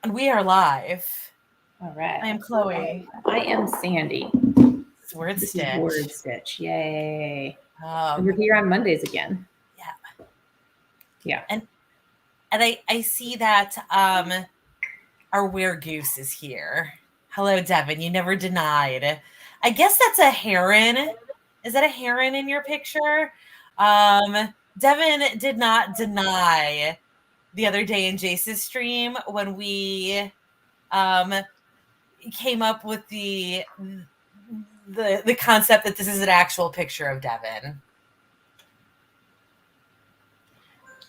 And we are live. All right. I am Chloe. I am Sandy. It's WordStitch. This is WordStitch. Yay. We're here on Mondays again. Yeah. And I see that our weregoose is here. Hello, Devin. You never denied. I guess that's a heron. Is that a heron in your picture? Devin did not deny the other day in Jace's stream when we came up with the concept that this is an actual picture of Devin.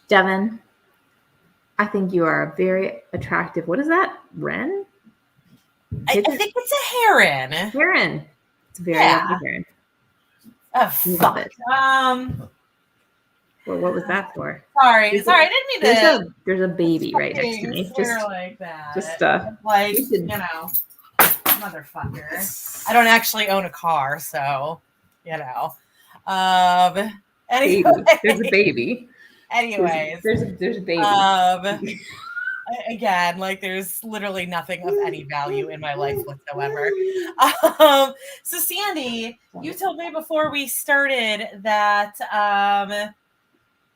Devin, I think you are very attractive. What is that? Wren? I think it's a heron. Heron. It's a very lovely heron. Oh, fuck. It. Well, what was that for? Sorry, I didn't mean to. There's a baby right next to me. Just like that. Just like motherfucker. I don't actually own a car, so Anyway, there's a baby. Anyways, there's a baby. Again, like there's literally nothing of any value in my life whatsoever. So Sandy, you told me before we started that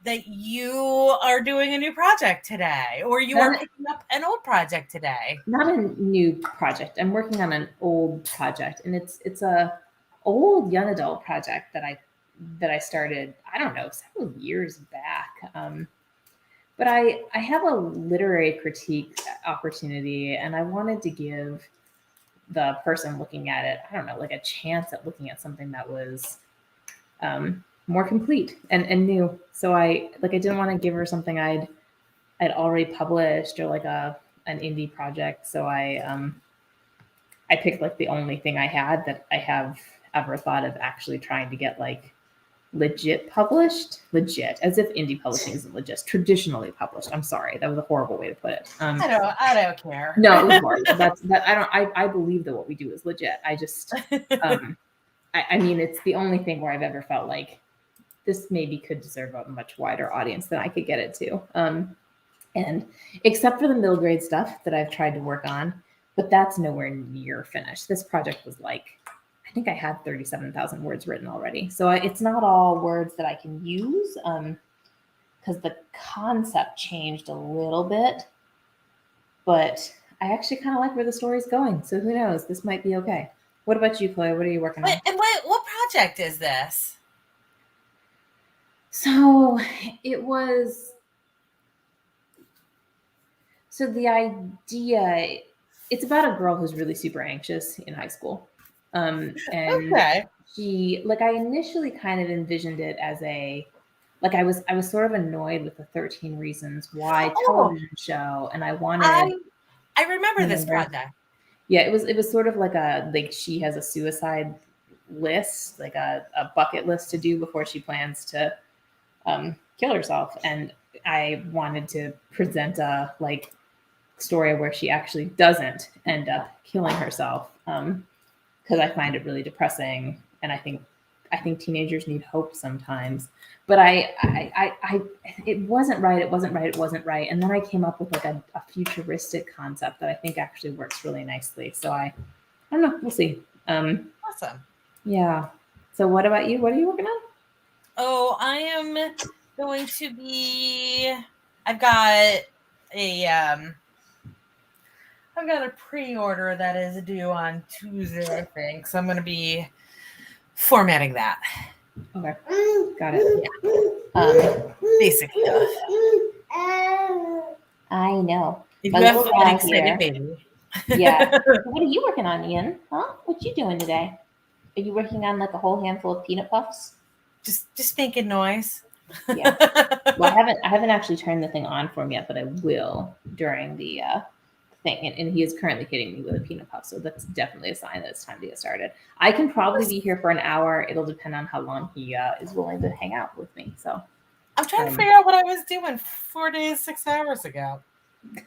that you are doing a new project today, or you are picking up an old project today. Not a new project. I'm working on an old project, and it's a old young adult project that I started, I don't know, several years back. But I have a literary critique opportunity, and I wanted to give the person looking at it, I don't know, like a chance at looking at something that was more complete and new. So I didn't want to give her something I'd already published, or like an indie project. So I picked like the only thing I had that I have ever thought of actually trying to get like legit published, as if indie publishing isn't legit, traditionally published. I'm sorry, that was a horrible way to put it. I don't care. No, it was horrible. I believe that what we do is legit. I just I mean, it's the only thing where I've ever felt like this maybe could deserve a much wider audience than I could get it to. And except for the middle grade stuff that I've tried to work on, but that's nowhere near finished. This project was like, I think I had 37,000 words written already. So it's not all words that I can use because the concept changed a little bit, but I actually kind of like where the story's going. So who knows? This might be okay. What about you, Chloe? What are you working on? And what project is this? So it was, so the idea, it's about a girl who's really super anxious in high school. And she, like, I initially kind of envisioned it as I was sort of annoyed with the 13 Reasons Why television show, and I wanted. I remember this project. Yeah, it was sort of like she has a suicide list, like a bucket list to do before she plans to kill herself, and I wanted to present a like story where she actually doesn't end up killing herself. Because I find it really depressing, and I think teenagers need hope sometimes. But it wasn't right, and then I came up with like a futuristic concept that I think actually works really nicely. So I don't know, we'll see. Awesome. Yeah. So what about you? What are you working on? Oh, I am going to be. I've got a pre-order that is due on Tuesday, I think. So I'm going to be formatting that. Okay. Got it. Yeah. Basic stuff. I know. If you have an excited baby. Yeah. What are you working on, Ian? Huh? What you doing today? Are you working on like a whole handful of peanut puffs? Just making noise. Yeah. Well, I haven't actually turned the thing on for him yet, but I will during the thing. And he is currently hitting me with a peanut puff, so that's definitely a sign that it's time to get started. I can probably be here for an hour. It'll depend on how long he is willing to hang out with me. So I'm trying to figure out what I was doing 4 days, 6 hours ago.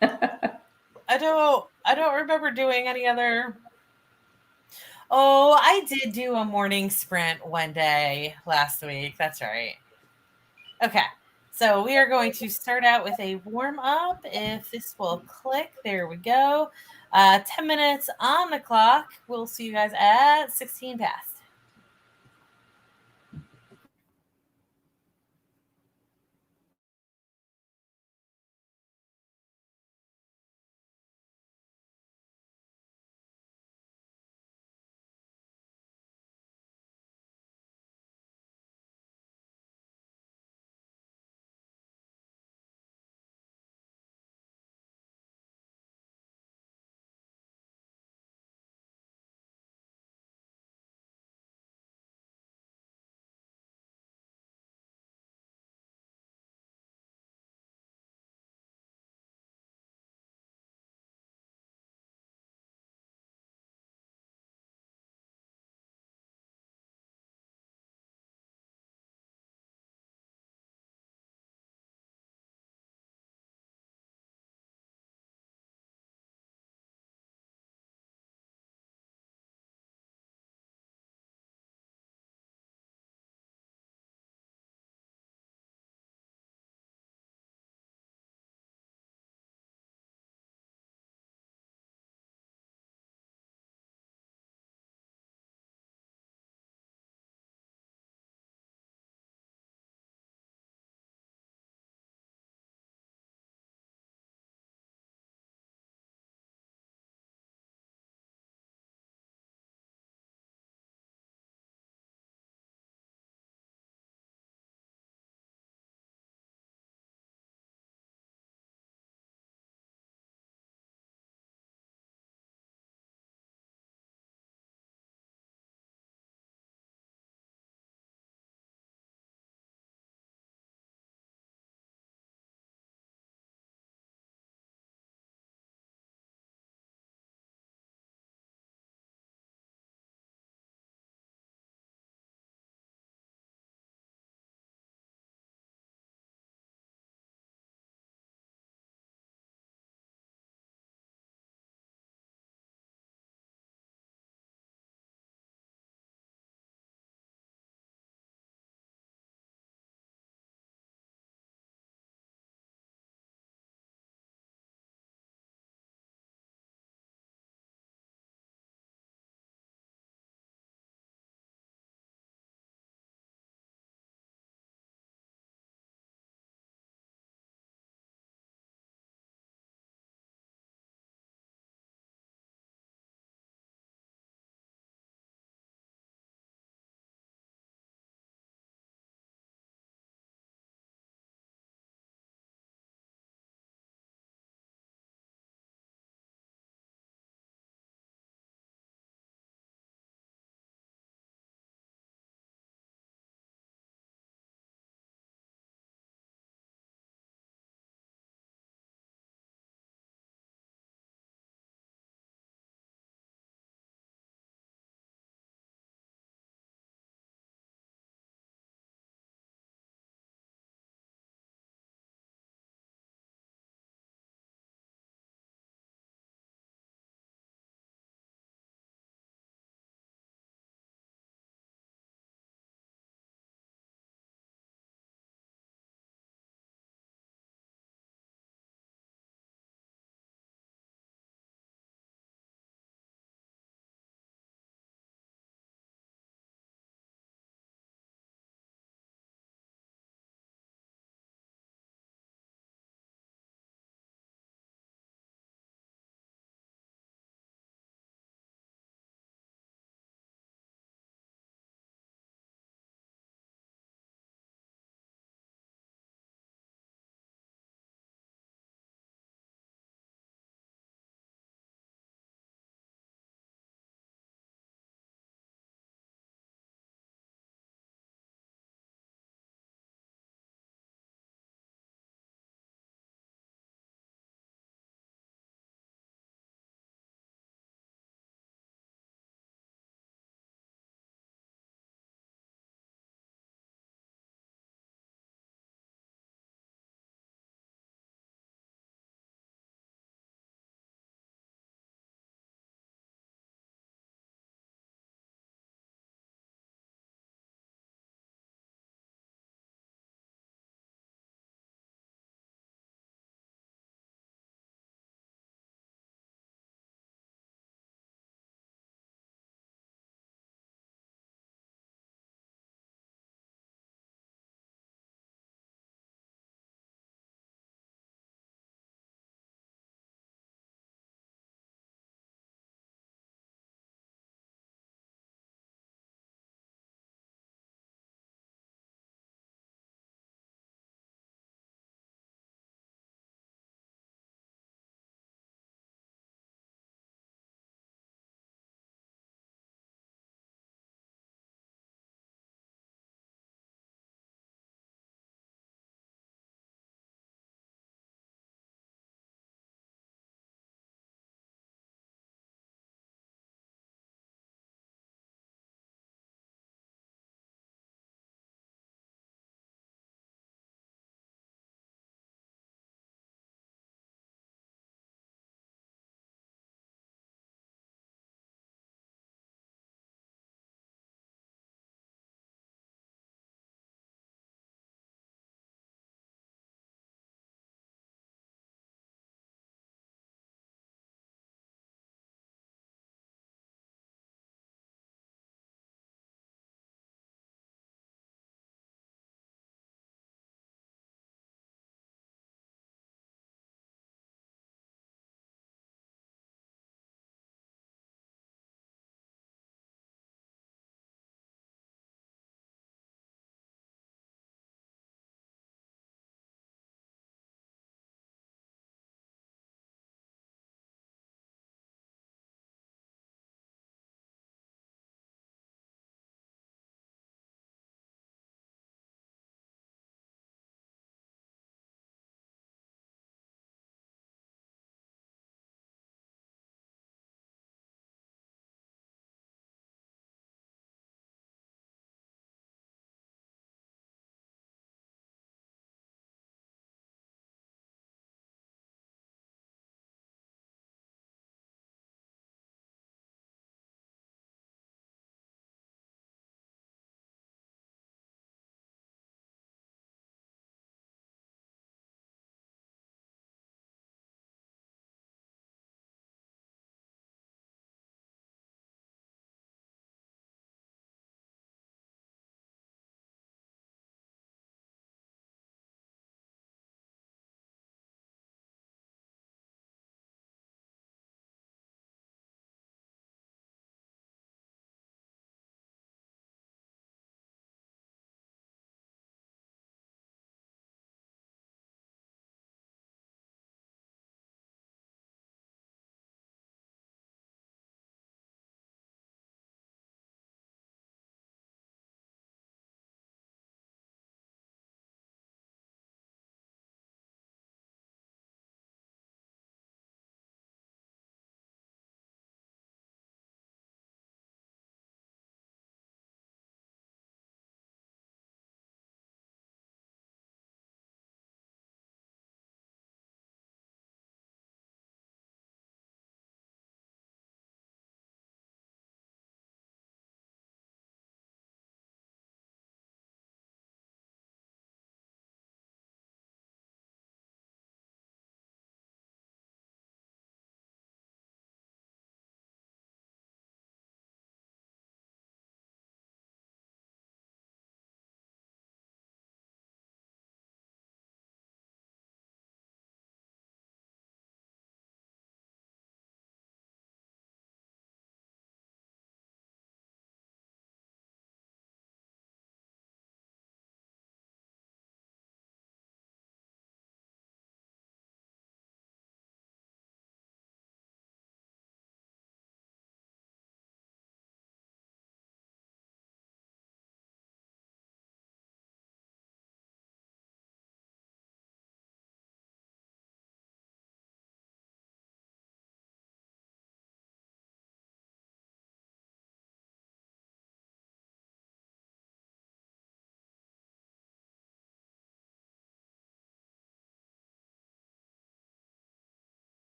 I don't remember doing any other. Oh, I did do a morning sprint one day last week. That's right. Okay. So we are going to start out with a warm up. If this will click, there we go. 10 minutes on the clock. We'll see you guys at 16 past.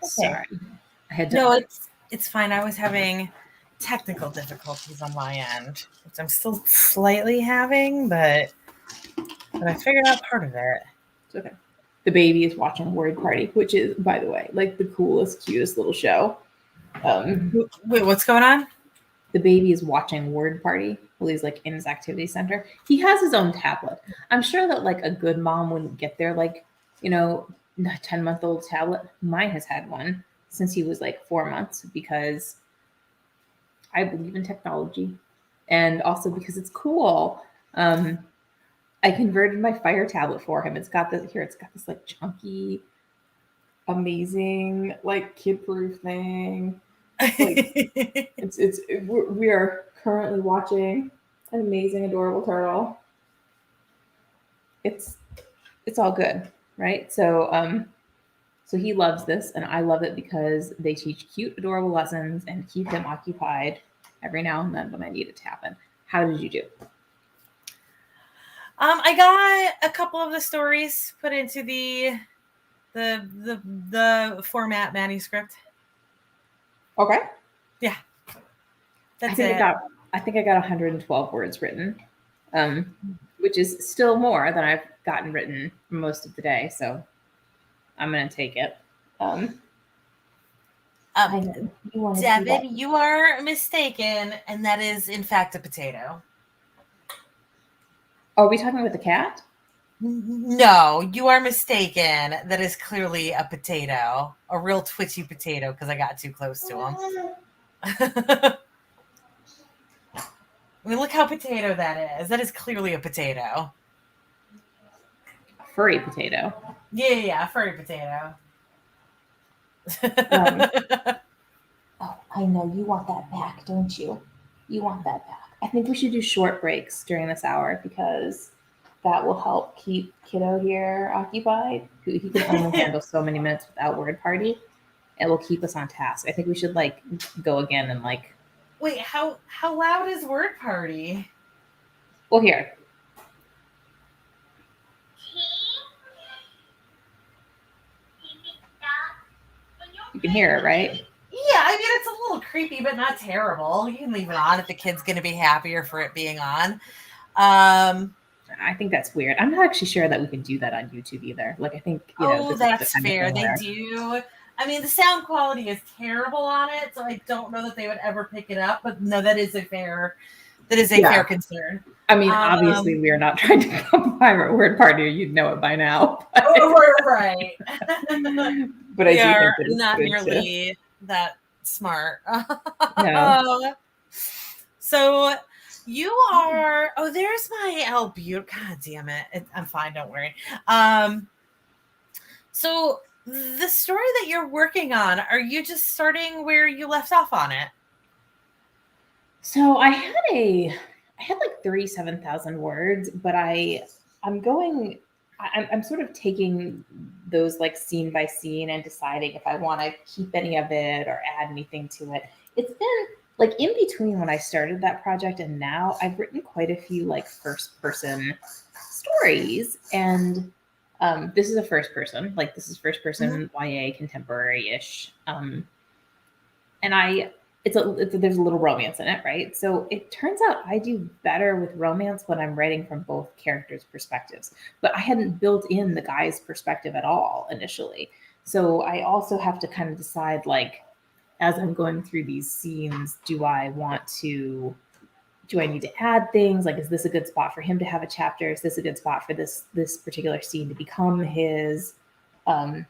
Sorry. I had to. No, it's fine. I was having technical difficulties on my end, which I'm still slightly having, but I figured out part of it. It's okay. The baby is watching Word Party, which is, by the way, like the coolest, cutest little show. Wait, what's going on? The baby is watching Word Party while he's like in his activity center. He has his own tablet. I'm sure that like a good mom wouldn't get their like, 10-month-old tablet. Mine has had one since he was like 4 months because I believe in technology and also because it's cool. I converted my Fire tablet for him. It's got this like chunky, amazing, like kid-proof thing. Like, we are currently watching an amazing, adorable turtle. It's all good, right? So he loves this, and I love it because they teach cute, adorable lessons and keep him occupied every now and then when I need it to happen. How did you do? I got a couple of the stories put into the format manuscript. Okay. Yeah. I think I got 112 words written, which is still more than I've gotten written for most of the day. So I'm going to take it. Devin, you are mistaken, and that is in fact a potato. Are we talking about the cat? No, you are mistaken. That is clearly a potato, a real twitchy potato, because I got too close to him. I mean, look how potato that is. That is clearly a potato. Furry potato. Yeah, furry potato. Oh, I know. You want that back, don't you? You want that back. I think we should do short breaks during this hour because that will help keep kiddo here occupied. He can only handle so many minutes without Word Party. It will keep us on task. I think we should like go again and like. Wait, how loud is Word Party? Well, here. You can hear it, right? Yeah, I mean, it's a little creepy, but not terrible. You can leave it on if the kid's going to be happier for it being on. I think that's weird. I'm not actually sure that we can do that on YouTube either. Like, I think, that's fair. They do. I mean, the sound quality is terrible on it, so I don't know that they would ever pick it up. But no, that is a fair concern. I mean, obviously, we are not trying to come by our Word Party. You'd know it by now. Right. But I do are think not nearly that smart. No. So you are. Oh, there's my Albute. God damn it! I'm fine. Don't worry. So the story that you're working on, are you just starting where you left off on it? So I had like 37,000 words, but I'm sort of taking those like scene by scene and deciding if I want to keep any of it or add anything to it. It's been like in between when I started that project and now I've written quite a few like first person stories, and this is a first person, like this is first person YA contemporary-ish, and there's a little romance in it, right? So it turns out I do better with romance when I'm writing from both characters' perspectives. But I hadn't built in the guy's perspective at all initially. So I also have to kind of decide, like, as I'm going through these scenes, do I need to add things? Like, is this a good spot for him to have a chapter? Is this a good spot for this particular scene to become his? And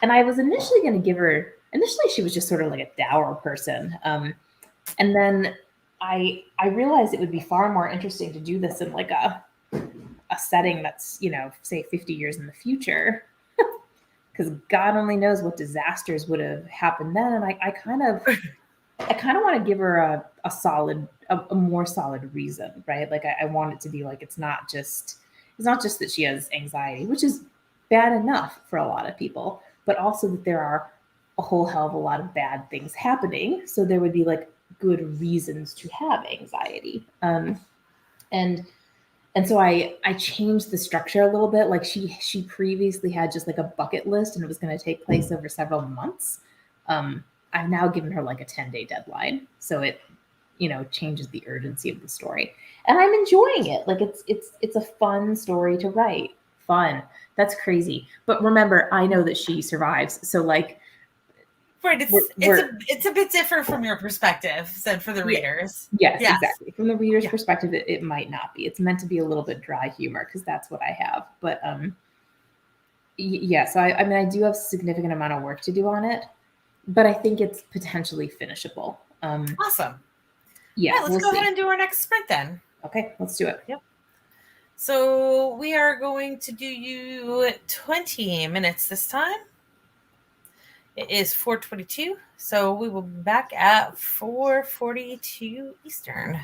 I was initially going to give her. Initially, she was just sort of like a dour person. And then I realized it would be far more interesting to do this in like a setting that's, say 50 years in the future, because God only knows what disasters would have happened then. And I kind of want to give her a more solid reason, right? Like I want it to be like, it's not just that she has anxiety, which is bad enough for a lot of people, but also that there are a whole hell of a lot of bad things happening. So there would be like good reasons to have anxiety. And And so I changed the structure a little bit. Like she previously had just like a bucket list and it was going to take place over several months. I've now given her like a 10-day deadline. So it, changes the urgency of the story. And I'm enjoying it. Like it's a fun story to write. Fun. That's crazy. But remember, I know that she survives. So like Right, it's a bit different from your perspective than for the readers. Yes, exactly. From the reader's perspective, it might not be. It's meant to be a little bit dry humor because that's what I have. But yeah. So I mean, I do have a significant amount of work to do on it, but I think it's potentially finishable. Awesome. Yeah, All right, let's go ahead and do our next sprint then. Okay, let's do it. Yep. So we are going to do you 20 minutes this time. It is 4:22, so we will be back at 4:42 Eastern.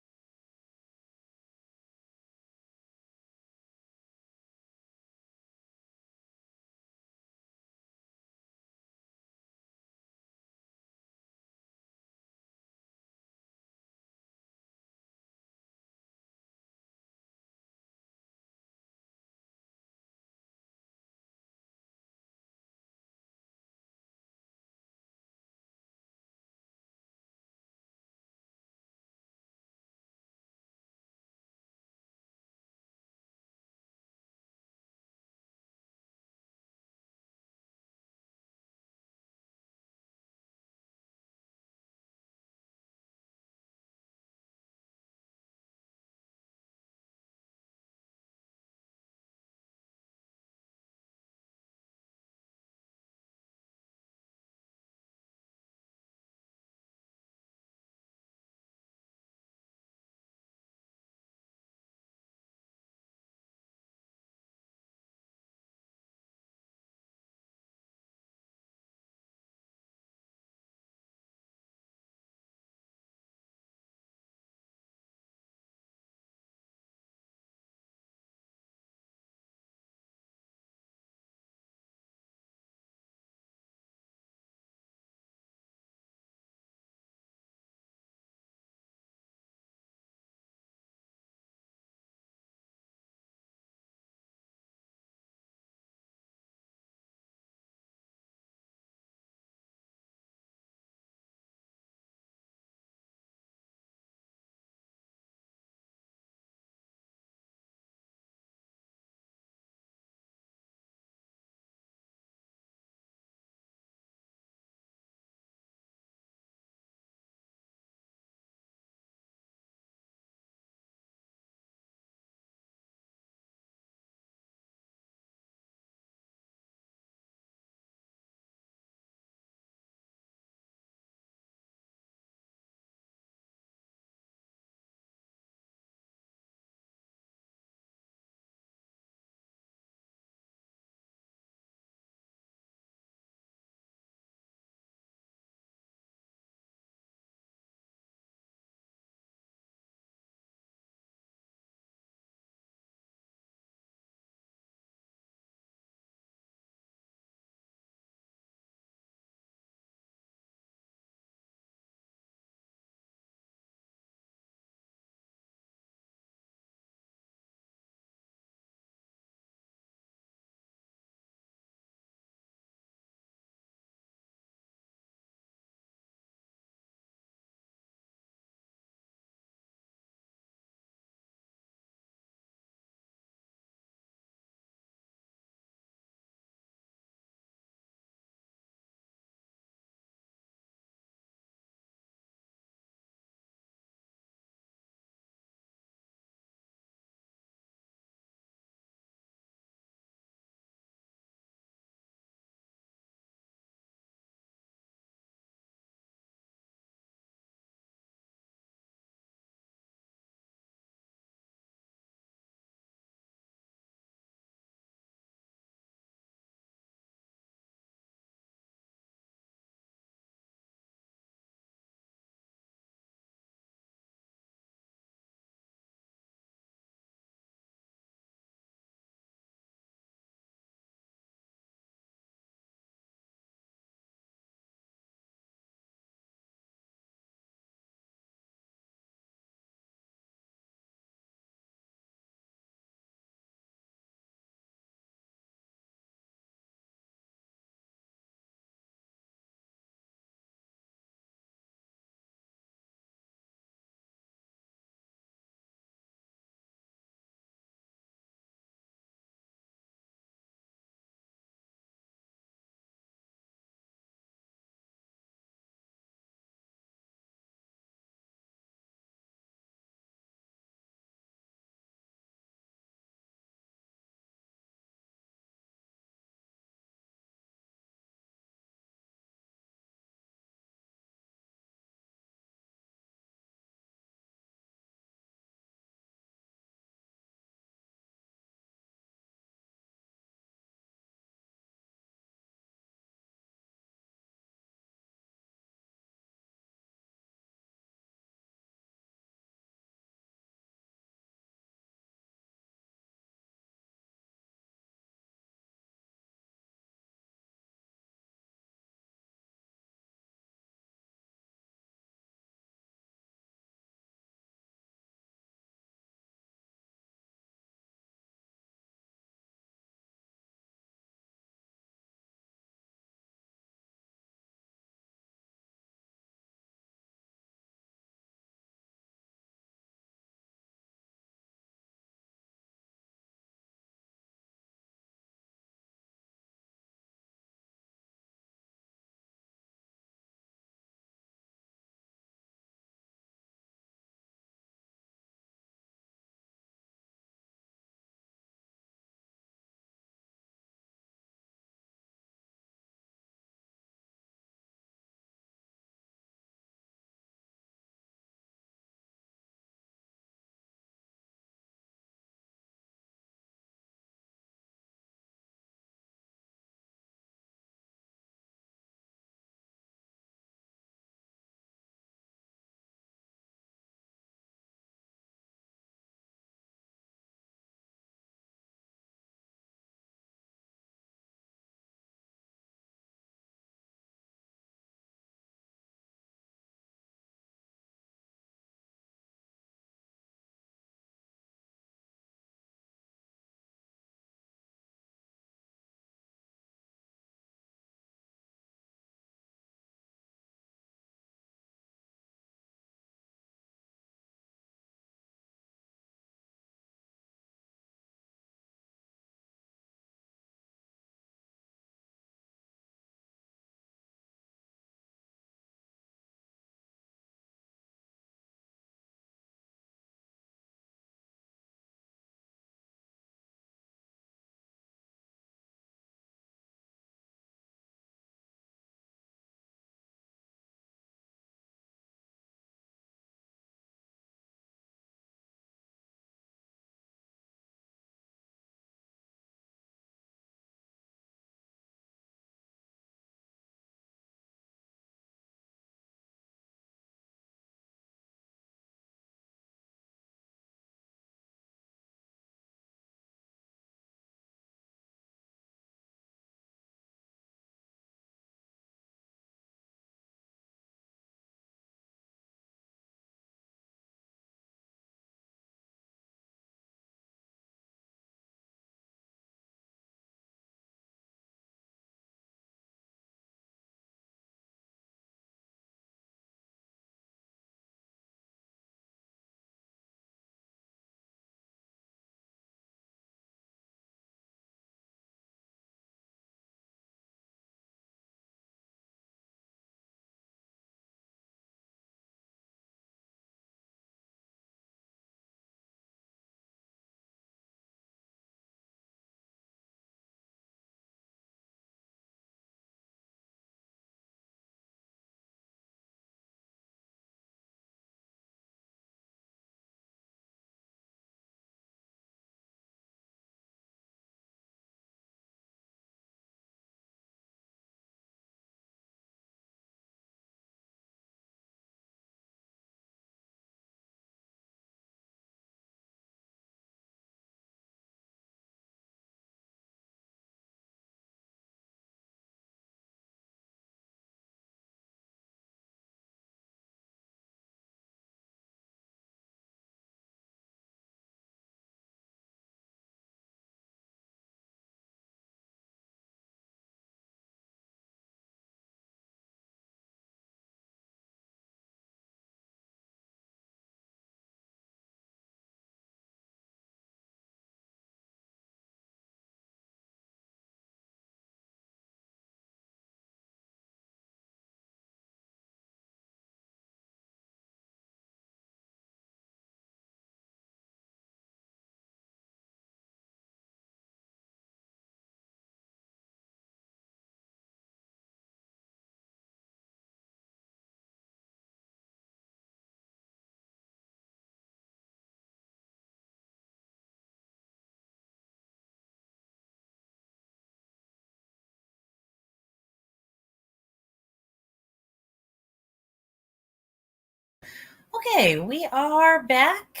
Okay, we are back.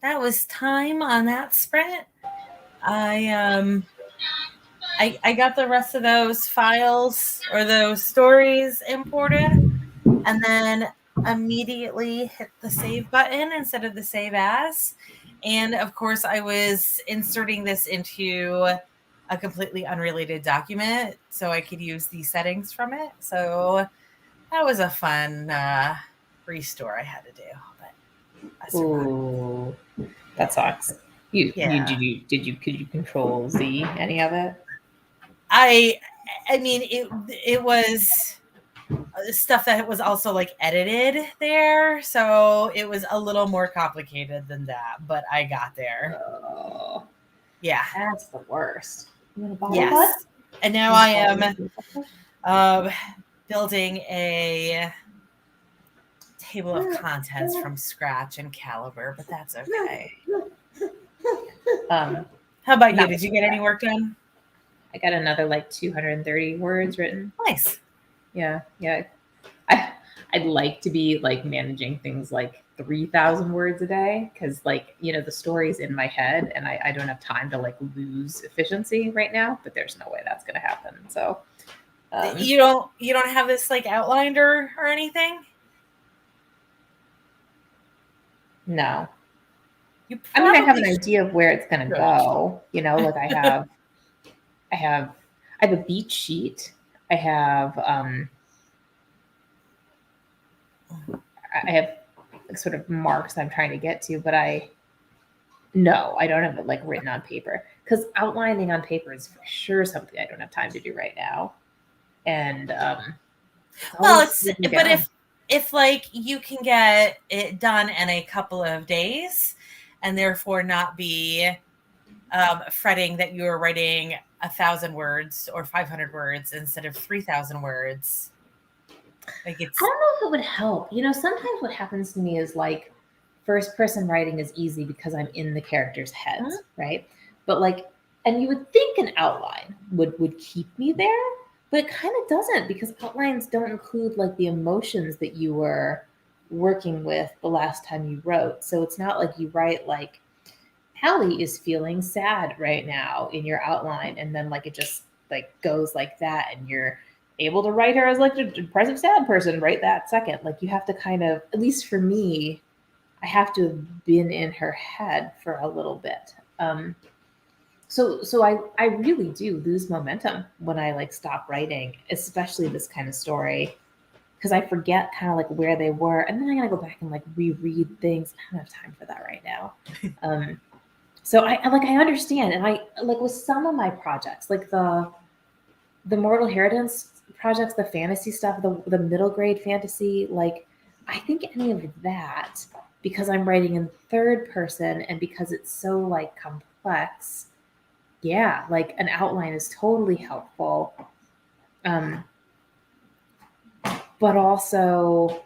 That was time on that sprint. I got the rest of those files or those stories imported, and then immediately hit the save button instead of the save as. And of course, I was inserting this into a completely unrelated document so I could use the settings from it. So that was a fun restore I had to do, but I survived. Ooh, that sucks. You Yeah. could you control Z any of it? I mean it was stuff that was also like edited there, so it was a little more complicated than that, but I got there. Oh, Yeah. that's the worst. You want a bottle, bud? Yes. And now I am building a table of contents from scratch in Caliber, but that's okay. How about you? Did you get any work done? I got another like 230 words written. Nice. Yeah. I'd like to be like managing things like 3,000 words a day because like the story's in my head and I don't have time to like lose efficiency right now, but there's no way that's gonna happen. So you don't have this like outlined or anything? No. I mean, I have an idea of where it's gonna go. Like I have a beat sheet. I have sort of marks I'm trying to get to, but I don't have it like written on paper because outlining on paper is for sure something I don't have time to do right now. And well, but if like you can get it done in a couple of days and therefore not be fretting that you are writing 1,000 words or 500 words instead of 3,000 words. Like I don't know if it would help. Sometimes what happens to me is like first person writing is easy because I'm in the character's heads, right? But like, and you would think an outline would keep me there, but it kind of doesn't because outlines don't include like the emotions that you were working with the last time you wrote. So it's not like you write like Hallie is feeling sad right now in your outline, and then like it just like goes like that, and you're able to write her as like a depressive sad person right that second. Like you have to kind of, at least for me, I have to have been in her head for a little bit. So I really do lose momentum when I like stop writing, especially this kind of story, because I forget kind of like where they were, and then I gotta go back and like reread things. I don't have time for that right now. So I understand, and I like with some of my projects, like the Mortal Inheritance projects, the fantasy stuff, the middle grade fantasy, like I think any of that, because I'm writing in third person and because it's so like complex, yeah, like an outline is totally helpful. But also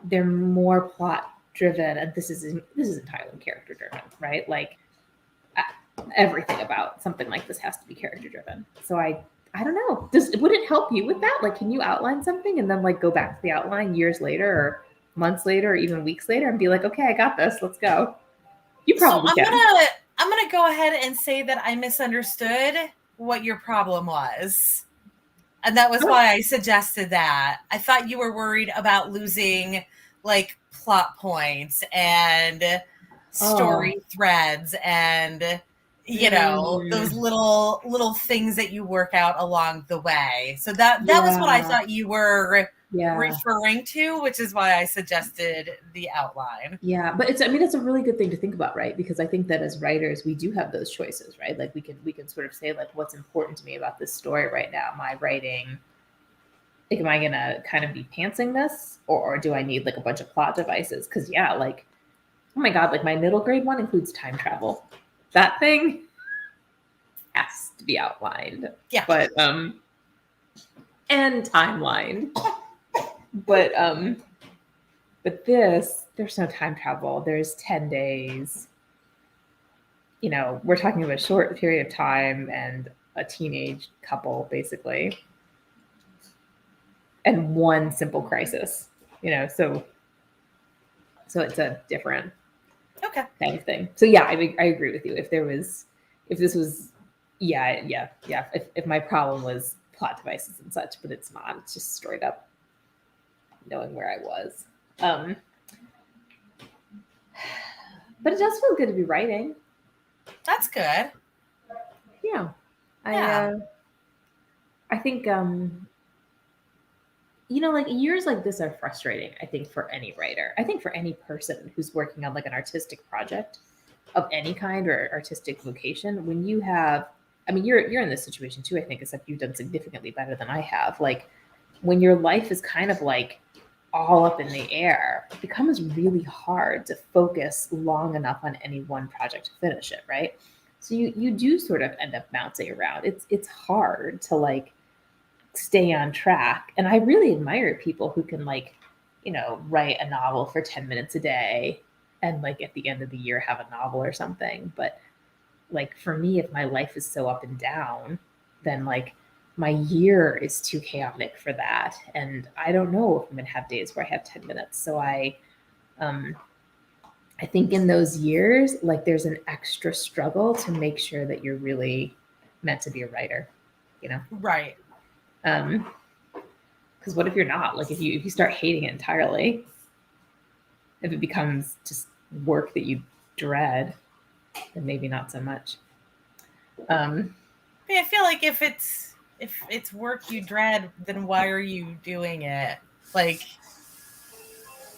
they're more plot driven, and this is entirely character driven, right? Like everything about something like this has to be character driven. So I don't know. Would it help you with that? Like, can you outline something and then like go back to the outline years later or months later or even weeks later and be like, okay, I got this. Let's go. You probably can. I'm gonna go ahead and say that I misunderstood what your problem was. And that was why I suggested that. I thought you were worried about losing like plot points and story threads and those little things that you work out along the way. So that was what I thought you were referring to, which is why I suggested the outline. Yeah, but it's a really good thing to think about, right? Because I think that as writers, we do have those choices, right? Like we can sort of say like, what's important to me about this story right now? Am I writing? Like, am I gonna kind of be pantsing this, or do I need like a bunch of plot devices? Because yeah, like, oh my god, like my middle grade one includes time travel. That thing has to be outlined. Yeah. But and timelined. But this, there's no time travel. There's 10 days. We're talking about a short period of time and a teenage couple, basically. And one simple crisis. So So it's a different Okay. kind of thing. So yeah, I agree with you. If this was, yeah. If my problem was plot devices and such, but it's not. It's just straight up knowing where I was. But it does feel good to be writing. That's good. Yeah. Yeah. I think you know, like years like this are frustrating, I think, for any writer. I think for any person who's working on like an artistic project of any kind or artistic vocation, when you have, I mean, you're in this situation too, I think, except you've done significantly better than I have. Like when your life is kind of like all up in the air, it becomes really hard to focus long enough on any one project to finish it, right? So you do sort of end up bouncing around. It's hard to like stay on track. And I really admire people who can like, you know, write a novel for 10 minutes a day and like at the end of the year have a novel or something. But like for me, if my life is so up and down, then like my year is too chaotic for that. And I don't know if I'm gonna have days where I have 10 minutes. So um I think in those years, like there's an extra struggle to make sure that you're really meant to be a writer, you know? Right. Because what if you're not? Like if you start hating it entirely, if it becomes just work that you dread, then maybe not so much. I feel like if it's work you dread, then why are you doing it? Like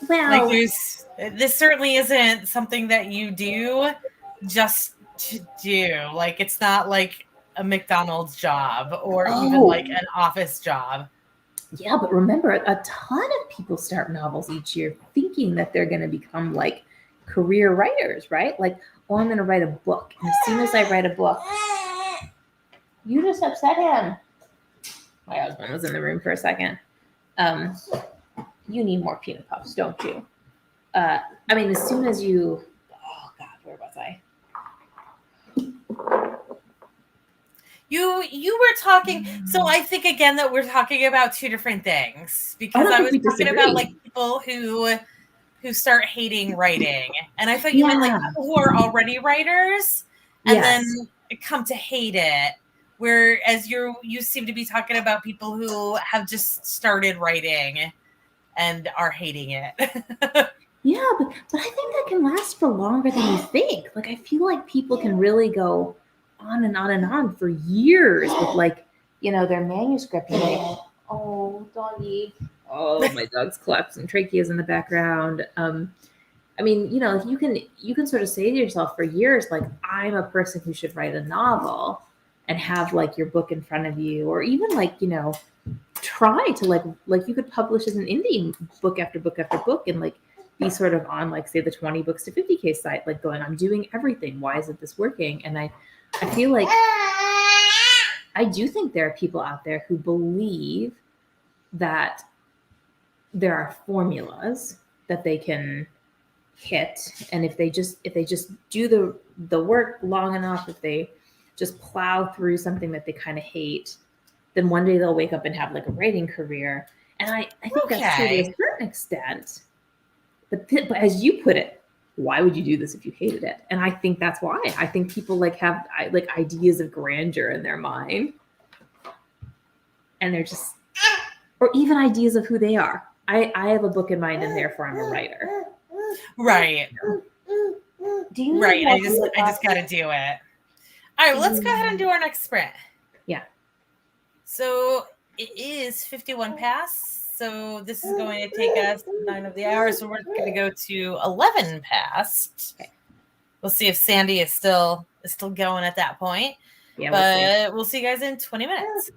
Well, this certainly isn't something that you do just to do. Like it's not like a McDonald's job or even oh, like an office job. yeah, but remember, a ton of people start novels each year thinking that they're going to become like career writers, right? Like, oh, I'm going to write a book. And as soon as I write a book, you just upset him. My husband was in the room for a second. Um, you need more peanut puffs, don't you? I mean, as soon as you, oh God, where was I? You were talking, so I think again that we're talking about two different things, I because don't I think was we talking about disagree. like people who start hating writing, and I thought you meant like Yeah. people who are already writers and then Yes. come to hate it, whereas you seem to be talking about people who have just started writing and are hating it. Yeah, but I think that can last for longer than you think. Like I feel like people can really go on and on and on for years with like, you know, their manuscript and like, oh, doggy. Oh, my dog's collapsing tracheas in the background. I mean, you know, you can sort of say to yourself for years, like, I'm a person who should write a novel and have like your book in front of you, or even like, you know, try to like you could publish as an indie book after book after book and like be sort of on like say the 20 books to 50K site, like going, I'm doing everything. Why isn't this working? And I feel like I do think there are people out there who believe that there are formulas that they can hit, and if they just do the work long enough, if they just plow through something that they kind of hate, then one day they'll wake up and have like a writing career. And I think that's true to a Okay. certain extent. But as you put it, why would you do this if you hated it? And I think that's why. I think people like have like ideas of grandeur in their mind, and they're just, or even ideas of who they are. I have a book in mind, and therefore I'm a writer. Right. Do you need Right. more I just got to do it. All right, well, let's go ahead and do our next sprint. Yeah. So it is 51 past. So this is going to take us 9 of the hour. So we're going to go to 11 past. Okay. We'll see if Sandy is still going at that point. Yeah, But we'll see you guys in 20 minutes.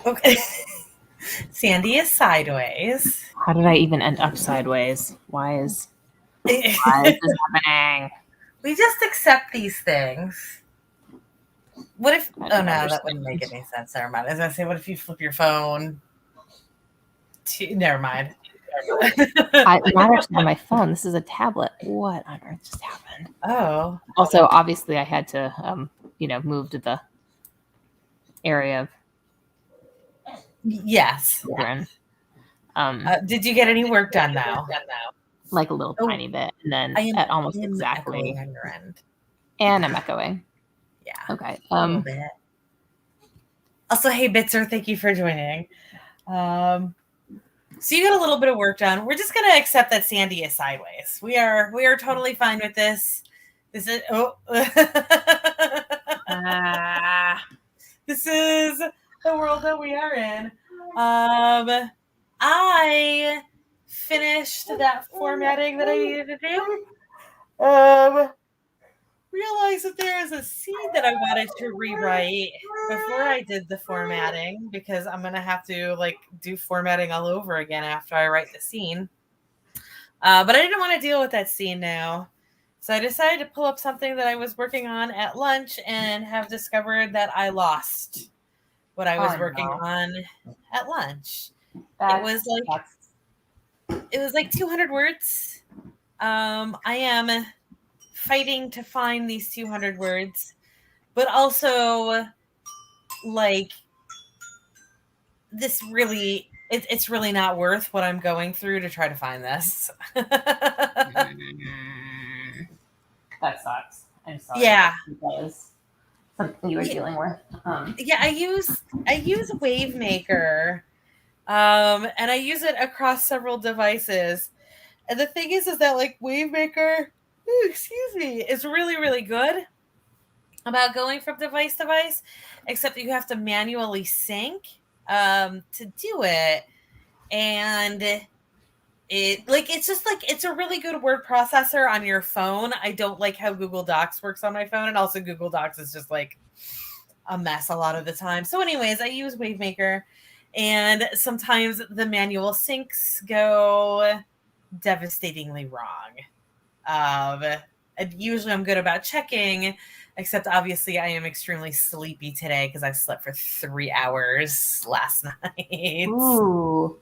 Okay. Sandy is sideways. How did I even end up sideways? Why is this happening? We just accept these things. What if? I Oh don't no, that wouldn't understand. make any sense. Never mind. As I say, what if you flip your phone? Never mind. Not actually on my phone. This is a tablet. What on earth just happened? Oh. Also, obviously, I had to, move to the area of Yes. children. Did you get any work done though? Like a little Oh, tiny bit, and then I am at almost echoing exactly, on your end. and I'm echoing. Yeah. Okay. A little bit. Also, hey Bitzer, thank you for joining. So you got a little bit of work done. We're just gonna accept that Sandy is sideways. We are totally fine with this. This is this is the world that we are in. I finished that formatting that I needed to do. Realized that there is a scene that I wanted to rewrite before I did the formatting, because I'm gonna have to like do formatting all over again after I write the scene. But I didn't want to deal with that scene now. So I decided to pull up something that I was working on at lunch and have discovered that I lost what I was working on at lunch. It was like 200 words. I am fighting to find these 200 words, but also like this really it's really not worth what I'm going through to try to find this. That sucks. I'm sorry. Yeah. That is something you were dealing with. Yeah, I use WaveMaker, and I use it across several devices. And the thing is that like WaveMaker, excuse me, is really, really good about going from device to device, except that you have to manually sync to do it. And it's a really good word processor on your phone. I don't like how Google Docs works on my phone, and also Google Docs is just like a mess a lot of the time. So anyways, I use WaveMaker, and sometimes the manual syncs go devastatingly wrong. And usually I'm good about checking, except obviously I am extremely sleepy today because I slept for 3 hours last night. Ooh.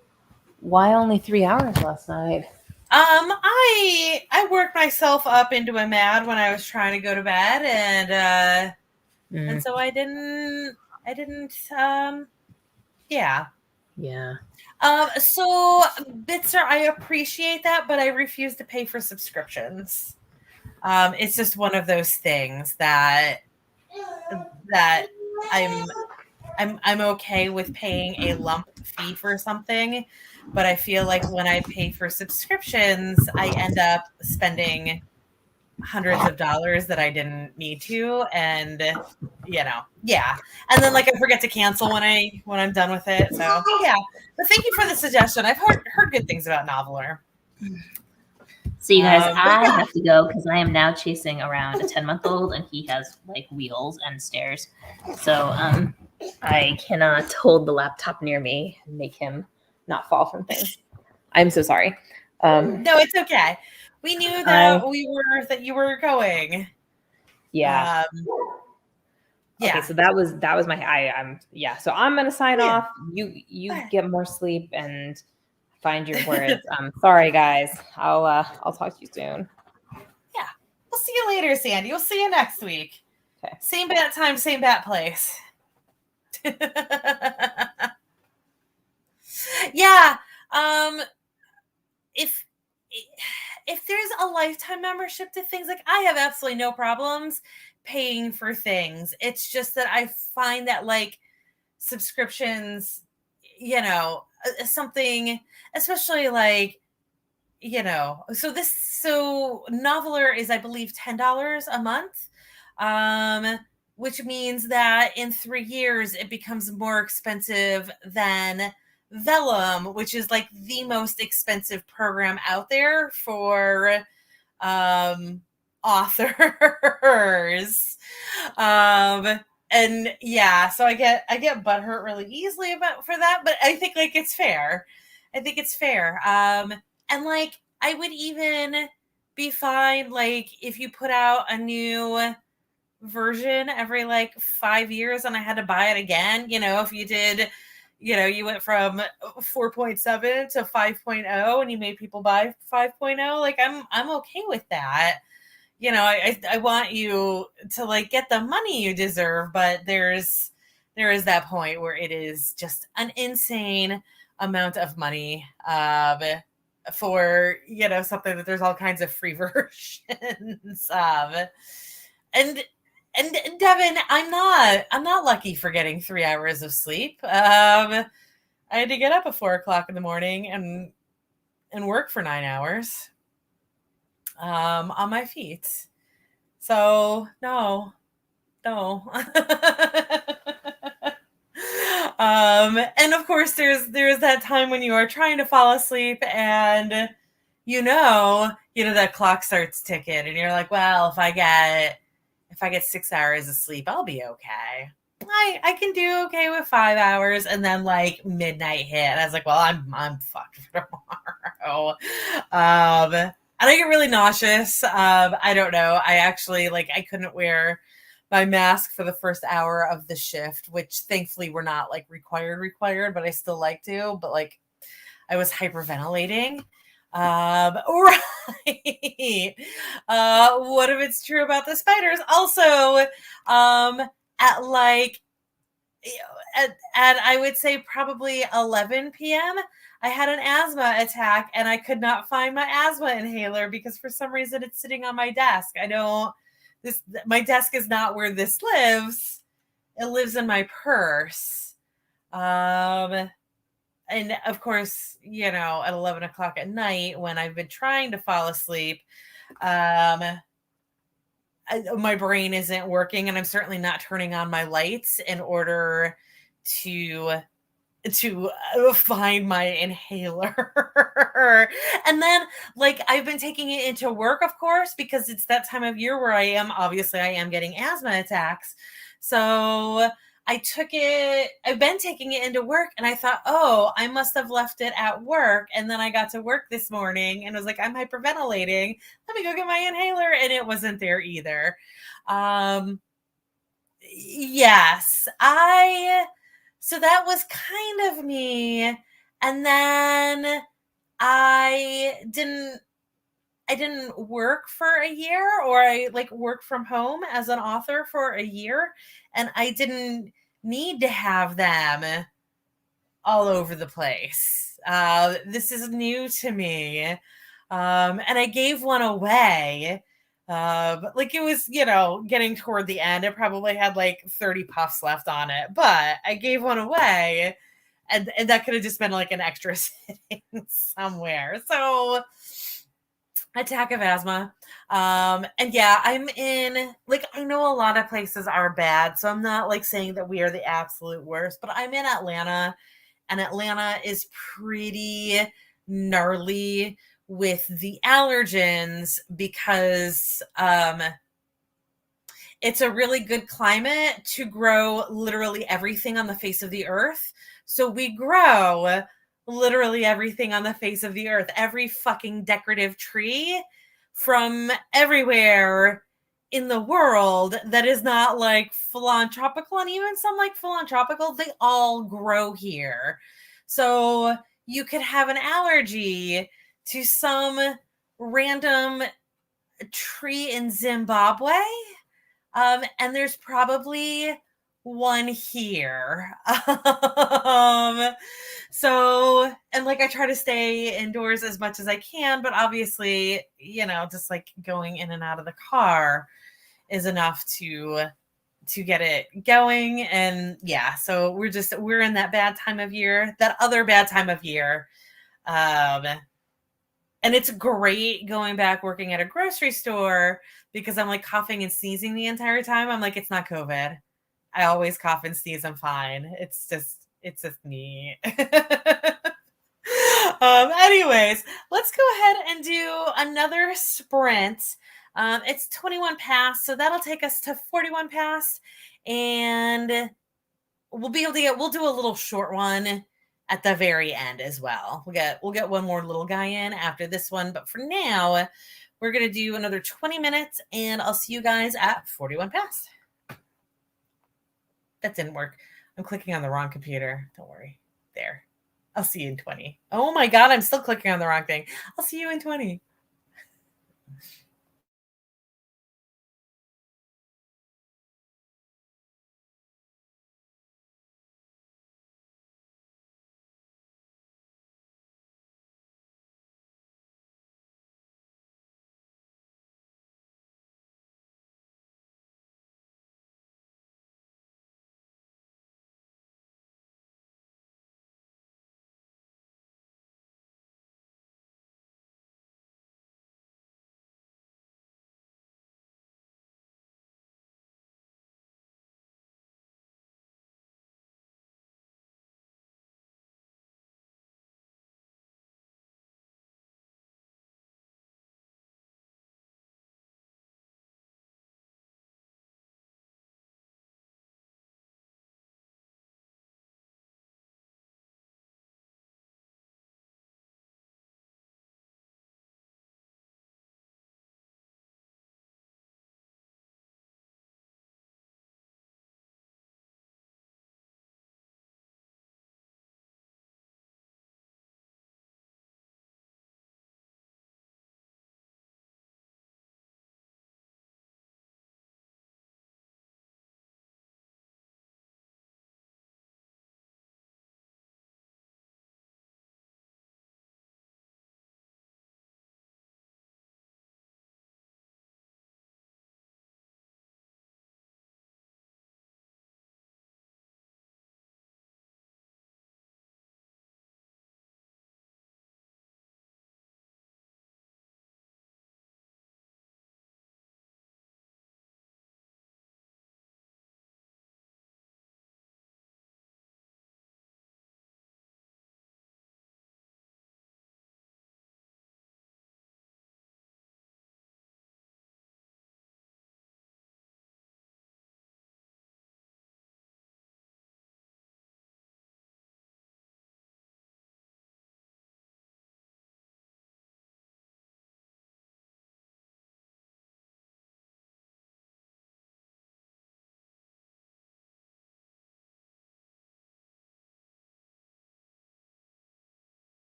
Why only 3 hours last night? I worked myself up into a mad when I was trying to go to bed, and so I didn't yeah. Yeah. So Bitzer, I appreciate that, but I refuse to pay for subscriptions. It's just one of those things that I'm okay with paying a lump fee for something, but I feel like when I pay for subscriptions, I end up spending hundreds of dollars that I didn't need to, and yeah. And then like I forget to cancel when I'm done with it. So yeah. But thank you for the suggestion. I've heard good things about Noveler. So you guys, I have to go because I am now chasing around a 10-month-old, and he has like wheels and stairs. So I cannot hold the laptop near me and make him not fall from things. I'm so sorry. No, it's okay. We knew that you were going. Yeah. Yeah. Okay, so that was my So I'm gonna sign off. You get more sleep and find your words. Sorry guys. I'll talk to you soon. Yeah. We'll see you later, Sandy. We'll see you next week. Okay. Same bat time, same bat place. Yeah. If there's a lifetime membership to things, like I have absolutely no problems paying for things. It's just that I find that like subscriptions, something, especially like, so Noveler is, I believe, $10 a month, which means that in 3 years it becomes more expensive than Vellum, which is like the most expensive program out there for authors. and yeah, so I get butthurt really easily for that, but I think like it's fair. I think it's fair. And like I would even be fine like if you put out a new version every like 5 years and I had to buy it again. If you did, you went from 4.7 to 5.0 and you made people buy 5.0, like I'm okay with that. I want you to like get the money you deserve, but there is that point where it is just an insane amount of money for something that there's all kinds of free versions of. And Devin, I'm not lucky for getting 3 hours of sleep. I had to get up at 4 o'clock in the morning and work for 9 hours on my feet. So no. And of course there's that time when you are trying to fall asleep and that clock starts ticking and you're like, well, if I get 6 hours of sleep, I'll be okay. I can do okay with 5 hours, and then like midnight hit, and I was like, well, I'm fucked for tomorrow. And I get really nauseous. I don't know. I actually I couldn't wear my mask for the first hour of the shift, which thankfully we're not like required, but I still like to. But like I was hyperventilating. Right. What if it's true about the spiders? Also, at like at I would say probably 11 p.m. I had an asthma attack and I could not find my asthma inhaler because for some reason it's sitting on my desk. My desk is not where this lives. It lives in my purse. And of course, at 11 o'clock at night when I've been trying to fall asleep, my brain isn't working, and I'm certainly not turning on my lights in order to find my inhaler. And then I've been taking it into work, of course, because it's that time of year where I am getting asthma attacks. So I've been taking it into work, and I thought, oh, I must have left it at work. And then I got to work this morning and was like, I'm hyperventilating. Let me go get my inhaler. And it wasn't there either. Yes, so that was kind of me. And then I didn't work for a year, or I worked from home as an author for a year, and I didn't need to have them all over the place. This is new to me. And I gave one away. But it was, getting toward the end. It probably had 30 puffs left on it, but I gave one away, and that could have just been an extra sitting somewhere. So attack of asthma. And yeah, I'm in I know a lot of places are bad, so I'm not saying that we are the absolute worst, but I'm in Atlanta, and Atlanta is pretty gnarly with the allergens because it's a really good climate to grow literally everything on the face of the earth. So we grow literally everything on the face of the earth, every fucking decorative tree from everywhere in the world that is not full on tropical, and even some full on tropical, they all grow here. So you could have an allergy to some random tree in Zimbabwe. And there's probably one here. So, and I try to stay indoors as much as I can, but obviously, just going in and out of the car is enough to get it going. And yeah, so we're in that bad time of year, that other bad time of year. And it's great going back working at a grocery store because I'm coughing and sneezing the entire time. I'm it's not COVID. I always cough and sneeze. I'm fine. It's just me. Anyways, let's go ahead and do another sprint It's 21 past, so that'll take us to 41 past, and we'll do a little short one at the very end as well. We'll get one more little guy in after this one, but for now, we're gonna do another 20 minutes, and I'll see you guys at 41 past. That didn't work. I'm clicking on the wrong computer. Don't worry. There. I'll see you in 20. Oh my God, I'm still clicking on the wrong thing. I'll see you in 20.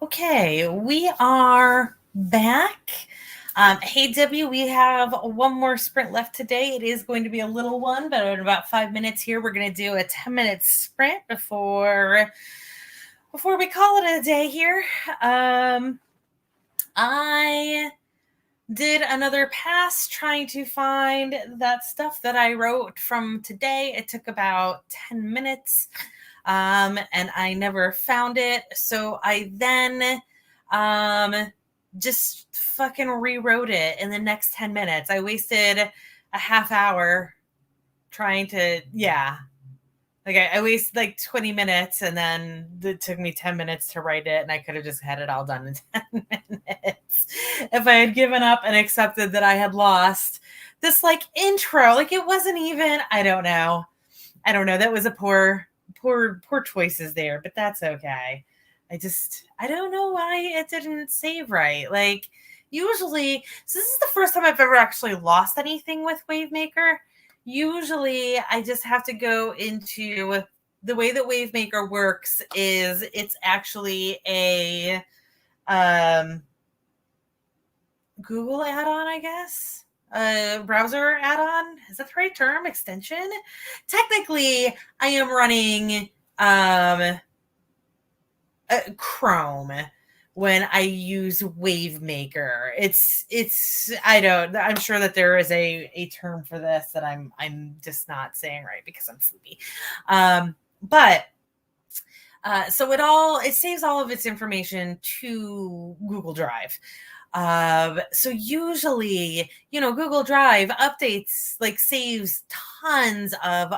Okay, we are back. Hey, Debbie, we have one more sprint left today. It is going to be a little one, but in about 5 minutes here, we're going to do a 10-minute sprint before we call it a day here. I did another pass trying to find that stuff that I wrote from today. It took about 10 minutes. And I never found it. So I then just fucking rewrote it in the next 10 minutes. I wasted a half hour trying to, I wasted like 20 minutes, and then it took me 10 minutes to write it, and I could have just had it all done in 10 minutes if I had given up and accepted that I had lost this like intro. Like, it wasn't even, I don't know. That was a poor choices there, but that's okay. I don't know why it didn't save right. Like, usually, so this is the first time I've ever actually lost anything with WaveMaker. Usually I just have to go into the way that WaveMaker works is it's actually a Google add-on, I guess. Browser add-on, is that the right term? Extension? Technically, I am running Chrome when I use WaveMaker. I'm sure that there is a term for this that I'm just not saying right because I'm sleepy. So it saves all of its information to Google Drive. So usually, Google Drive updates, like, saves tons of,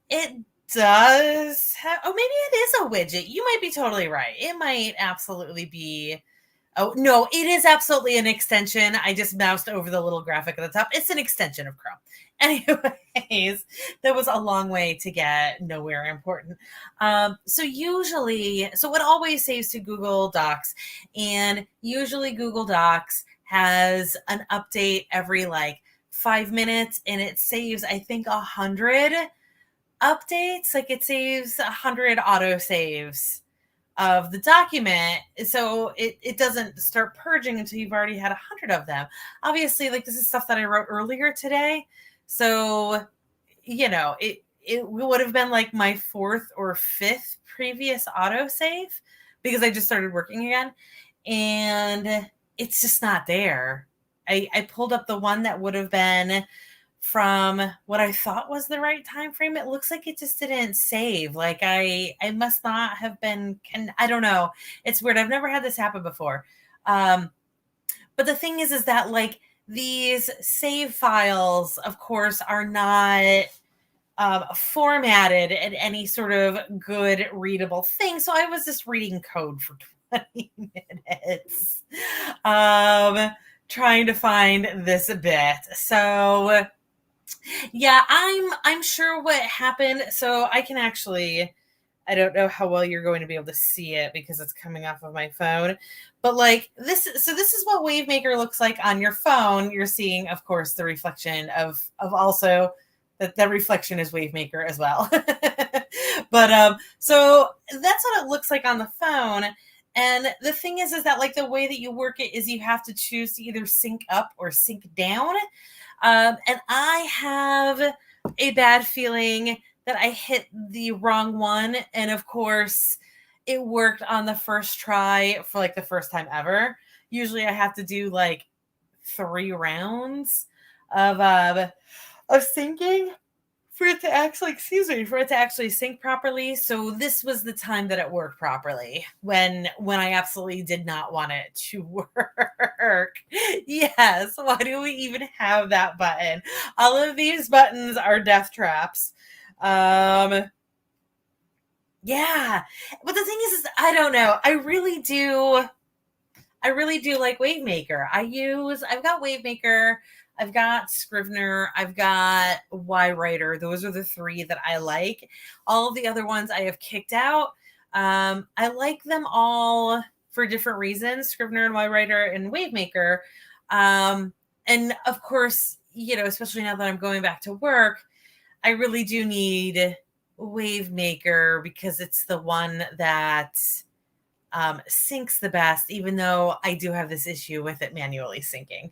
it does have, maybe it is a widget. You might be totally right. It might absolutely be. Oh, no, it is absolutely an extension. I just moused over the little graphic at the top. It's an extension of Chrome. Anyways, that was a long way to get nowhere important. So it always saves to Google Docs, and usually Google Docs has an update every like 5 minutes, and it saves, I think, 100 updates. Like, it saves 100 auto saves of the document, so it doesn't start purging until you've already had 100 of them. Obviously, like, this is stuff that I wrote earlier today, so it would have been like my 4th or 5th previous autosave because I just started working again, and it's just not there. I pulled up the one that would have been from what I thought was the right time frame. It looks like it just didn't save. Like, I must not have been, I don't know. It's weird. I've never had this happen before. But the thing is that, like, these save files, of course, are not formatted in any sort of good readable thing. So I was just reading code for 20 minutes, trying to find this bit. So yeah, I'm sure what happened. So I can actually, I don't know how well you're going to be able to see it because it's coming off of my phone, but like this is what WaveMaker looks like on your phone. You're seeing, of course, the reflection of also that reflection is WaveMaker as well. But so that's what it looks like on the phone. And the thing is that, like, the way that you work it is you have to choose to either sync up or sync down. And I have a bad feeling that I hit the wrong one. And of course, it worked on the first try for like the first time ever. Usually I have to do like 3 rounds of syncing for it to actually sync properly. So this was the time that it worked properly when I absolutely did not want it to work. Yes, why do we even have that button? All of these buttons are death traps. Yeah, but the thing is I don't know. I really do like WaveMaker. I've got WaveMaker, I've got Scrivener, I've got YWriter. Those are the 3 that I like. All of the other ones I have kicked out. I like them all for different reasons, Scrivener and YWriter and WaveMaker. And of course, especially now that I'm going back to work, I really do need Wavemaker because it's the one that syncs the best, even though I do have this issue with it manually syncing.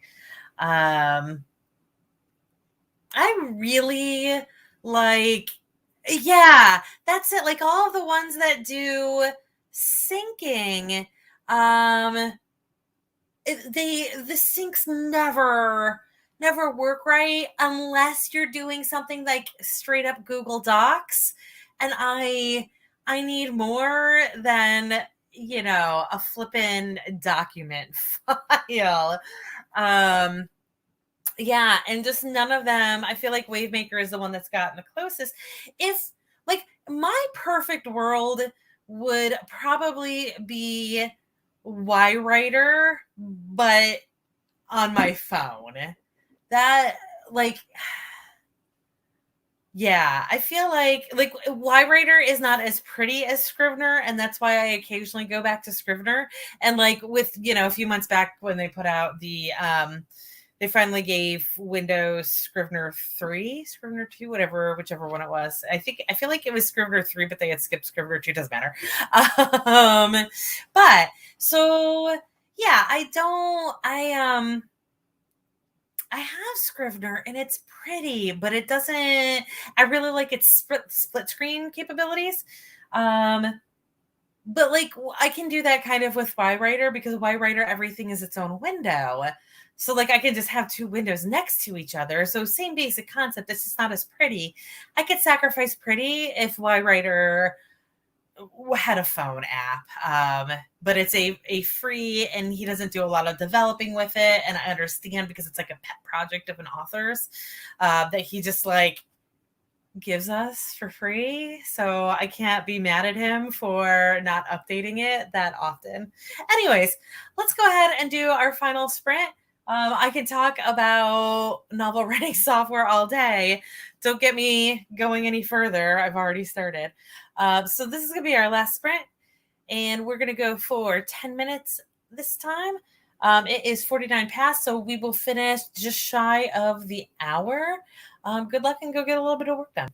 I really like, yeah, that's it. Like all of the ones that do syncing, um, the syncs never work right unless you're doing something like straight up Google Docs, and I need more than a flippin' document file. Um, yeah, and just none of them. I feel like Wavemaker is the one that's gotten the closest. If like my perfect world would probably be Y-Writer, but on my phone. That like yeah, I feel like Y-Writer is not as pretty as Scrivener, and that's why I occasionally go back to Scrivener. And like with a few months back when they put out they finally gave Windows Scrivener 3, Scrivener 2, whichever one it was. I feel like it was Scrivener 3, but they had skipped Scrivener 2, doesn't matter. But so yeah, I have Scrivener and it's pretty, but it doesn't. I really like its split screen capabilities. But like I can do that kind of with Y-Writer because Y-Writer everything is its own window. So like I can just have two windows next to each other. So same basic concept. It's just not as pretty. I could sacrifice pretty if Y-Writer had a phone app, but it's a free, and he doesn't do a lot of developing with it, and I understand because it's like a pet project of an author's that he just like gives us for free, so I can't be mad at him for not updating it that often. Anyways, let's go ahead and do our final sprint. I can talk about novel writing software all day. Don't get me going any further. I've already started. So this is going to be our last sprint, and we're going to go for 10 minutes this time. It is 49 past, so we will finish just shy of the hour. Good luck and go get a little bit of work done.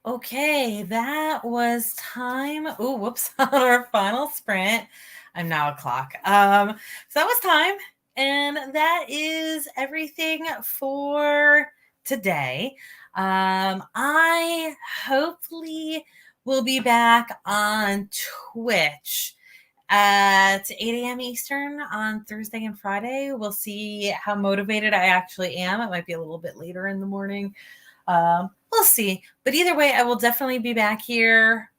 Okay, that was time. Oh, whoops, on our final sprint. I'm now a clock. So that was time. And that is everything for today. I hopefully will be back on Twitch at 8 a.m. Eastern on Thursday and Friday. We'll see how motivated I actually am. It might be a little bit later in the morning. We'll see. But either way, I will definitely be back here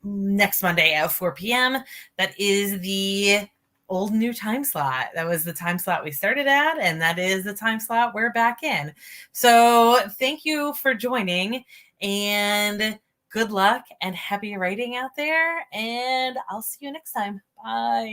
next Monday at 4 p.m. That is the old new time slot. That was the time slot we started at, and that is the time slot we're back in. So thank you for joining, and good luck and happy writing out there. And I'll see you next time. Bye.